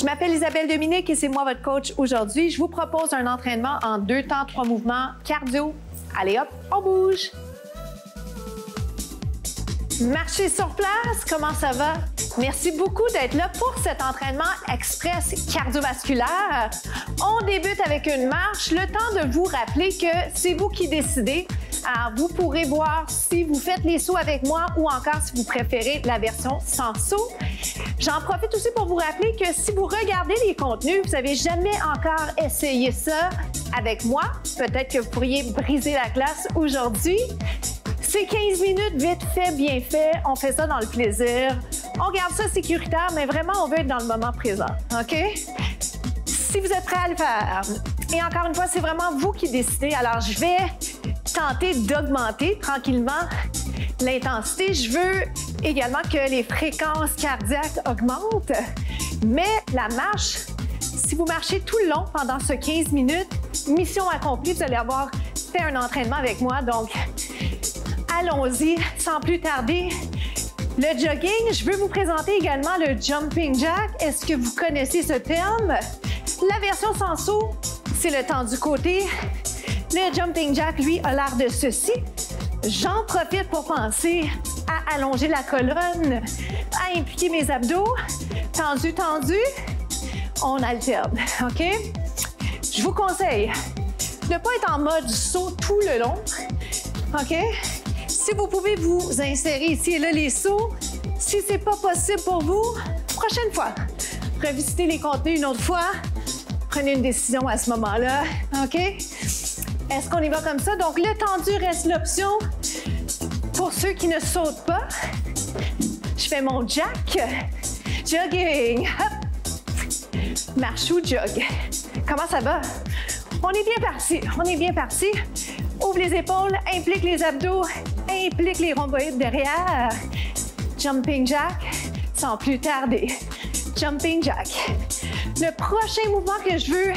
Je m'appelle Isabelle Dominique et c'est moi votre coach aujourd'hui. Je vous propose un entraînement en 2 temps, 3 mouvements cardio. Allez hop, on bouge! Marcher sur place, comment ça va? Merci beaucoup d'être là pour cet entraînement express cardiovasculaire. On débute avec une marche, le temps de vous rappeler que c'est vous qui décidez. Alors, vous pourrez voir si vous faites les sauts avec moi ou encore si vous préférez la version sans saut. J'en profite aussi pour vous rappeler que si vous regardez les contenus, vous n'avez jamais encore essayé ça avec moi, peut-être que vous pourriez briser la glace aujourd'hui. C'est 15 minutes, vite fait, bien fait. On fait ça dans le plaisir. On garde ça sécuritaire, mais vraiment, on veut être dans le moment présent, OK? Si vous êtes prêts à le faire, et encore une fois, c'est vraiment vous qui décidez. Alors, je vais tenter d'augmenter tranquillement l'intensité. Je veux également que les fréquences cardiaques augmentent. Mais la marche, si vous marchez tout le long pendant ce 15 minutes, mission accomplie, vous allez avoir fait un entraînement avec moi. Donc, allons-y, sans plus tarder. Le jogging, je veux vous présenter également le jumping jack. Est-ce que vous connaissez ce terme? La version sans saut, c'est le temps du côté. Le jumping jack, lui, a l'air de ceci. J'en profite pour penser à allonger la colonne, à impliquer mes abdos. Tendu, tendu. On alterne, OK? Je vous conseille de ne pas être en mode saut tout le long, OK? Si vous pouvez vous insérer ici et là les sauts, si ce n'est pas possible pour vous, prochaine fois, revisitez les contenus une autre fois, prenez une décision à ce moment-là, OK? Est-ce qu'on y va comme ça? Donc, le tendu reste l'option. Pour ceux qui ne sautent pas, je fais mon jack, jogging, hop, marche ou jog. Comment ça va? On est bien parti, on est bien parti. Ouvre les épaules, implique les abdos, implique les rhomboïdes derrière. Jumping jack, sans plus tarder. Jumping jack. Le prochain mouvement que je veux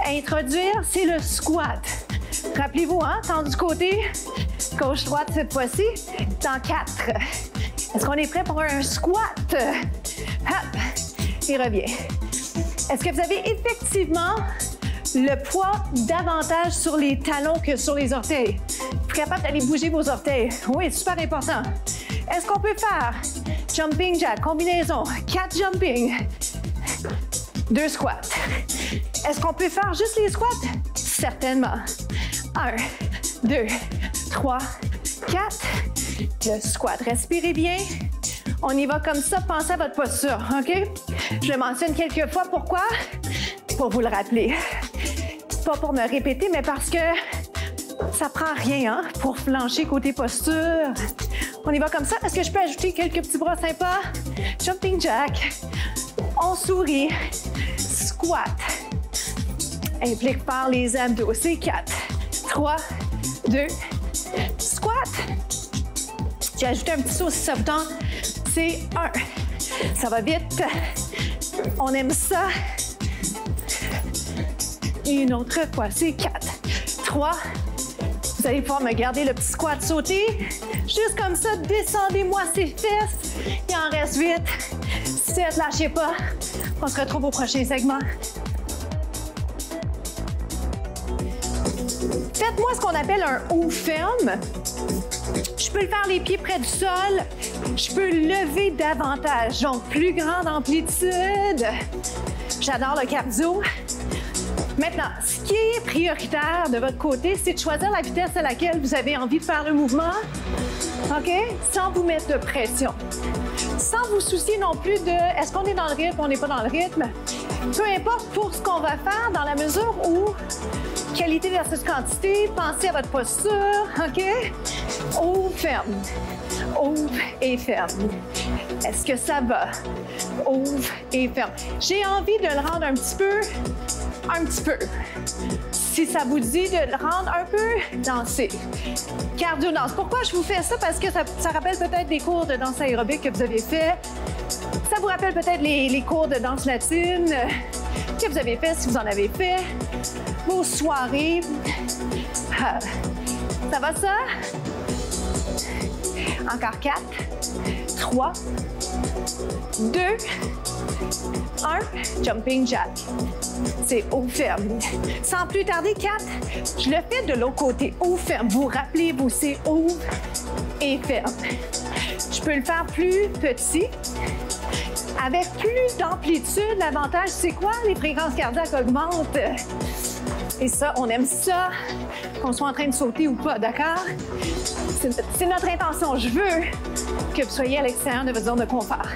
introduire, c'est le squat. Rappelez-vous, hein, tendu côté, gauche-droite cette fois-ci, dans 4. Est-ce qu'on est prêt pour un squat? Hop, et revient. Est-ce que vous avez effectivement le poids davantage sur les talons que sur les orteils? Vous êtes capable d'aller bouger vos orteils. Oui, super important. Est-ce qu'on peut faire jumping jack, combinaison, 4 jumping, 2 squats? Est-ce qu'on peut faire juste les squats? Certainement. 1, 2, 3, 4. Le squat. Respirez bien. On y va comme ça. Pensez à votre posture, OK? Je le mentionne quelques fois. Pourquoi? Pour vous le rappeler. Pas pour me répéter, mais parce que ça prend rien, hein, pour flancher côté posture. On y va comme ça. Est-ce que je peux ajouter quelques petits bras sympas? Jumping jack. On sourit. Squat. Implique par les abdos. C'est 4, 3, 2, squat. J'ai ajouté un petit saut si ça vous tente. C'est 1. Ça va vite. On aime ça. Une autre fois, c'est 4, 3. Vous allez pouvoir me garder le petit squat sauté. Juste comme ça, descendez-moi ces fesses. Il en reste 8. 7, lâchez pas. On se retrouve au prochain segment. Faites-moi ce qu'on appelle un haut ferme. Je peux le faire les pieds près du sol. Je peux lever davantage, donc plus grande amplitude. J'adore le cardio. Maintenant, ce qui est prioritaire de votre côté, c'est de choisir la vitesse à laquelle vous avez envie de faire le mouvement, OK? Sans vous mettre de pression. Sans vous soucier non plus de est-ce qu'on est dans le rythme, on n'est pas dans le rythme. Peu importe pour ce qu'on va faire, dans la mesure où qualité versus quantité, pensez à votre posture, OK? Ouvre, ferme. Ouvre et ferme. Est-ce que ça va? Ouvre et ferme. J'ai envie de le rendre un petit peu. Si ça vous dit de le rendre un peu, dansez. Cardio-danse. Pourquoi je vous fais ça? Parce que ça rappelle peut-être des cours de danse aérobique que vous avez fait. Ça vous rappelle peut-être les cours de danse latine que vous avez fait, si vous en avez fait. Vos soirées. Ça va ça? Encore 4, 3, 2, 1, jumping jack. C'est haut ferme. Sans plus tarder, 4, je le fais de l'autre côté. Haut ferme. Vous rappelez-vous, c'est haut et ferme. Je peux le faire plus petit. Avec plus d'amplitude, l'avantage, c'est quoi? Les fréquences cardiaques augmentent. Et ça, on aime ça, qu'on soit en train de sauter ou pas, d'accord? C'est notre intention. Je veux que vous soyez à l'extérieur de votre zone de confort.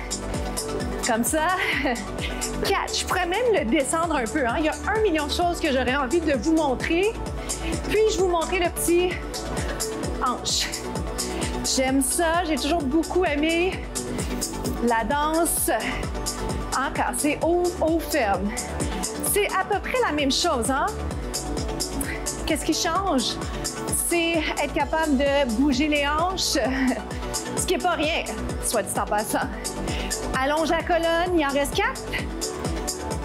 Comme ça. 4. Je pourrais même le descendre un peu. Hein? Il y a 1 million de choses que j'aurais envie de vous montrer. Puis-je vous montrer le petit hanche? J'aime ça. J'ai toujours beaucoup aimé la danse. Encore, c'est haut, ferme. C'est à peu près la même chose, hein? Qu'est-ce qui change? C'est être capable de bouger les hanches, ce qui n'est pas rien, soit dit en passant. Allonge la colonne, il en reste 4,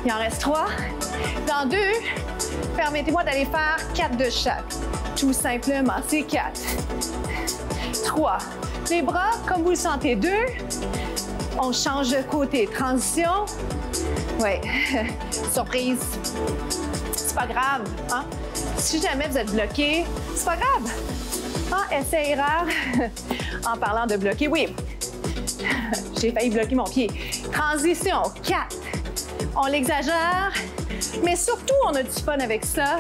il en reste 3. Dans 2, permettez-moi d'aller faire 4 de chaque. Tout simplement, c'est 4. 3. Les bras, comme vous le sentez, 2. On change de côté. Transition. Oui. Surprise. C'est pas grave. Hein? Si jamais vous êtes bloqué, c'est pas grave. Ah, essai-erreur. En parlant de bloquer, oui. J'ai failli bloquer mon pied. Transition. 4. On l'exagère, mais surtout, on a du fun avec ça.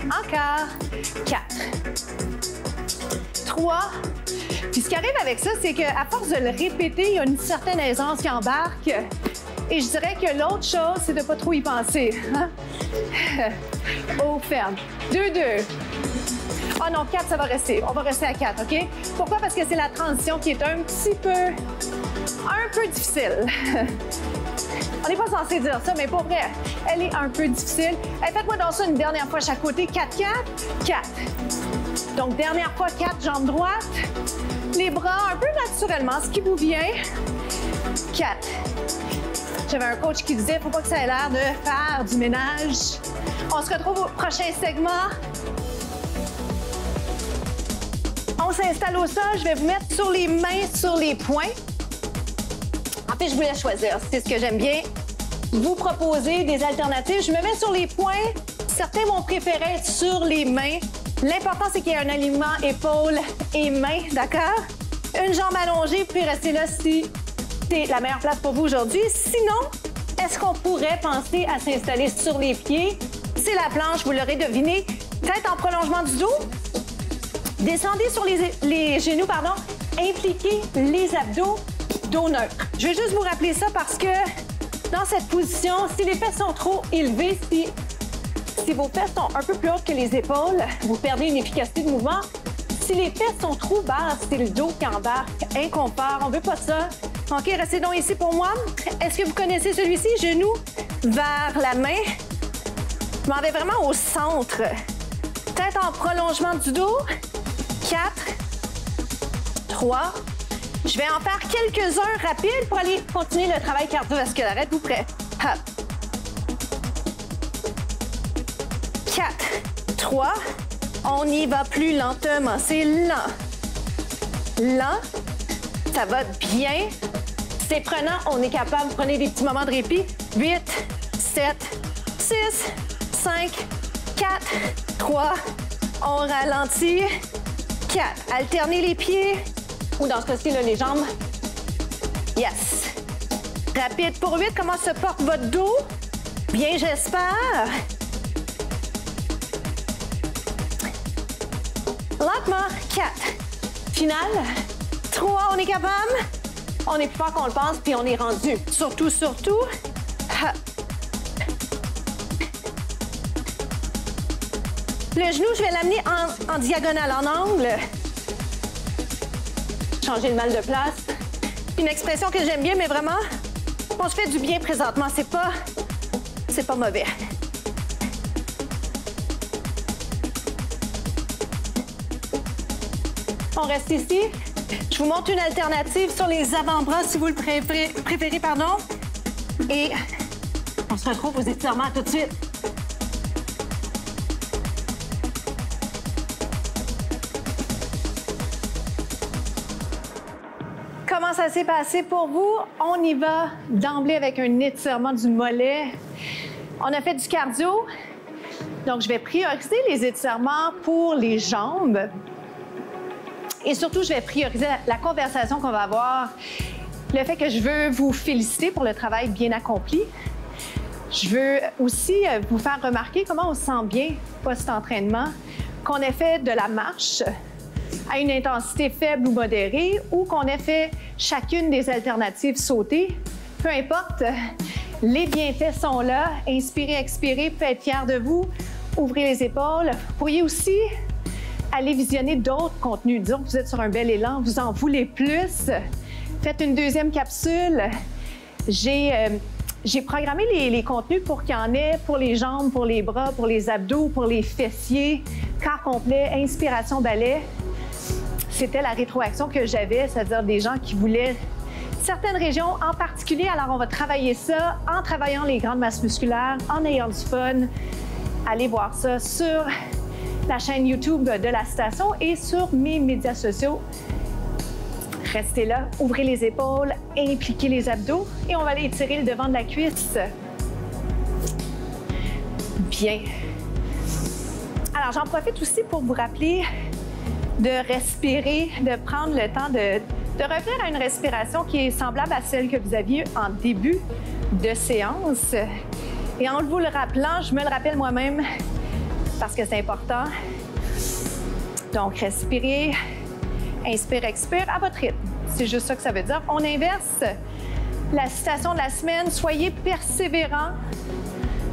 Encore. 4. 3. Puis ce qui arrive avec ça, c'est qu'à force de le répéter, il y a une certaine aisance qui embarque. Et je dirais que l'autre chose, c'est de ne pas trop y penser. Hein? Haut, ferme. 2, 2. Ah non, 4, ça va rester. On va rester à 4, OK? Pourquoi? Parce que c'est la transition qui est un peu difficile. On n'est pas censé dire ça, mais pour vrai, elle est un peu difficile. Hey, faites-moi donc ça une dernière fois chaque côté. 4, 4, 4. Donc, dernière fois, 4, jambe droite. Les bras un peu naturellement, ce qui vous vient. 4. J'avais un coach qui disait, faut pas que ça ait l'air de faire du ménage. On se retrouve au prochain segment. On s'installe au sol. Je vais vous mettre sur les mains, sur les poings. En fait, je vous laisse choisir. C'est ce que j'aime bien. Vous proposer des alternatives. Je me mets sur les poings. Certains vont préférer être sur les mains. L'important, c'est qu'il y ait un alignement épaules et mains, d'accord? Une jambe allongée, puis restez là si c'est la meilleure place pour vous aujourd'hui. Sinon, est-ce qu'on pourrait penser à s'installer sur les pieds? C'est la planche, vous l'aurez deviné. Tête en prolongement du dos. Descendez sur les genoux, pardon. Impliquez les abdos, dos neutre. Je vais juste vous rappeler ça parce que dans cette position, si les fesses sont trop élevées, si vos fesses sont un peu plus hautes que les épaules, vous perdez une efficacité de mouvement. Si les fesses sont trop basses, c'est le dos qui embarque. Inconfort, on veut pas ça. OK, restez donc ici pour moi. Est-ce que vous connaissez celui-ci? Genou vers la main. Je m'en vais vraiment au centre. Tête en prolongement du dos. 4, 3. Je vais en faire quelques-uns rapides pour aller continuer le travail cardiovasculaire. Êtes-vous prêts? Hop. 4, 3. On y va plus lentement. C'est lent. Lent. Ça va bien. C'est prenant. On est capable. Prenez des petits moments de répit. 8, 7, 6, 5, 4, 3. On ralentit. 4. Alternez les pieds. Ou dans ce cas-ci, les jambes. Yes. Rapide pour 8. Comment se porte votre dos? Bien, j'espère. Lentement. 4. Finale. 3. On est capable. On est plus fort qu'on le pense, puis on est rendu. Surtout, surtout. Ha. Le genou, je vais l'amener en diagonale, en angle. Changer le mal de place. Une expression que j'aime bien, mais vraiment, on se fait du bien présentement. C'est pas mauvais. On reste ici. Je vous montre une alternative sur les avant-bras, si vous le préférez, pardon. Et on se retrouve aux étirements tout de suite. comment ça s'est passé pour vous? On y va d'emblée avec un étirement du mollet. On a fait du cardio, donc je vais prioriser les étirements pour les jambes. Et surtout, je vais prioriser la conversation qu'on va avoir, le fait que je veux vous féliciter pour le travail bien accompli. Je veux aussi vous faire remarquer comment on se sent bien post-entraînement, qu'on ait fait de la marche à une intensité faible ou modérée ou qu'on ait fait chacune des alternatives sautées. Peu importe, les bienfaits sont là. Inspirez, expirez, peut être fier de vous. Ouvrez les épaules. Vous pourriez aussi aller visionner d'autres contenus. Disons que vous êtes sur un bel élan, vous en voulez plus. Faites une deuxième capsule. J'ai programmé les contenus pour qu'il y en ait pour les jambes, pour les bras, pour les abdos, pour les fessiers, corps complet, inspiration ballet. C'était la rétroaction que j'avais, c'est-à-dire des gens qui voulaient certaines régions en particulier. Alors, on va travailler ça en travaillant les grandes masses musculaires, en ayant du fun. Allez voir ça sur la chaîne YouTube de la station et sur mes médias sociaux. Restez là, ouvrez les épaules, impliquez les abdos et on va aller étirer le devant de la cuisse. Bien. Alors, j'en profite aussi pour vous rappeler de respirer, de prendre le temps de revenir à une respiration qui est semblable à celle que vous aviez en début de séance. Et en vous le rappelant, je me le rappelle moi-même parce que c'est important. Donc, respirez, inspire, expire à votre rythme. C'est juste ça que ça veut dire. On inverse la citation de la semaine. Soyez persévérants.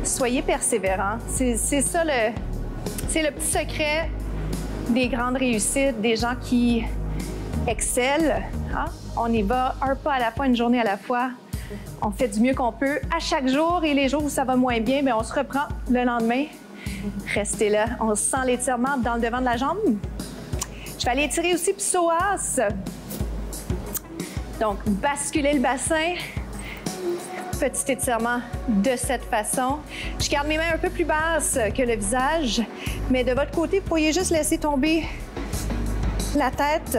Soyez persévérants. C'est ça c'est le petit secret des grandes réussites, des gens qui excellent. Hein? On y va un pas à la fois, une journée à la fois. On fait du mieux qu'on peut à chaque jour et les jours où ça va moins bien, bien, on se reprend le lendemain. Restez là. On sent l'étirement dans le devant de la jambe. Je vais aller étirer aussi psoas. Donc, basculer le bassin. Petit étirement de cette façon. Je garde mes mains un peu plus basses que le visage, mais de votre côté, vous pourriez juste laisser tomber la tête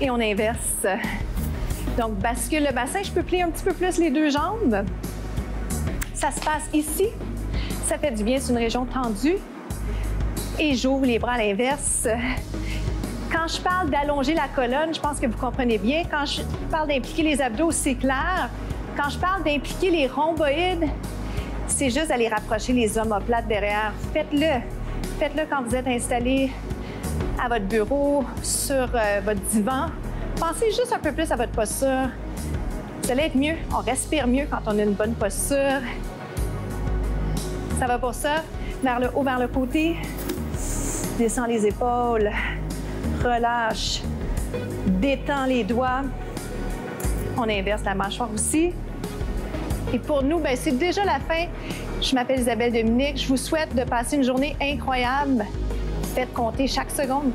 et on inverse. Donc, bascule le bassin. Je peux plier un petit peu plus les deux jambes. Ça se passe ici. Ça fait du bien, c'est une région tendue. Et j'ouvre les bras à l'inverse. Quand je parle d'allonger la colonne, je pense que vous comprenez bien. Quand je parle d'impliquer les abdos, c'est clair. Quand je parle d'impliquer les rhomboïdes, c'est juste d'aller rapprocher les omoplates derrière. Faites-le. Faites-le quand vous êtes installé à votre bureau, sur votre divan. Pensez juste un peu plus à votre posture. Vous allez être mieux. On respire mieux quand on a une bonne posture. Ça va pour ça. Vers le haut, vers le côté. Descends les épaules. Relâche. Détends les doigts. On inverse la mâchoire aussi. Et pour nous, ben, c'est déjà la fin. Je m'appelle Isabelle Dominique. Je vous souhaite de passer une journée incroyable. Faites compter chaque seconde.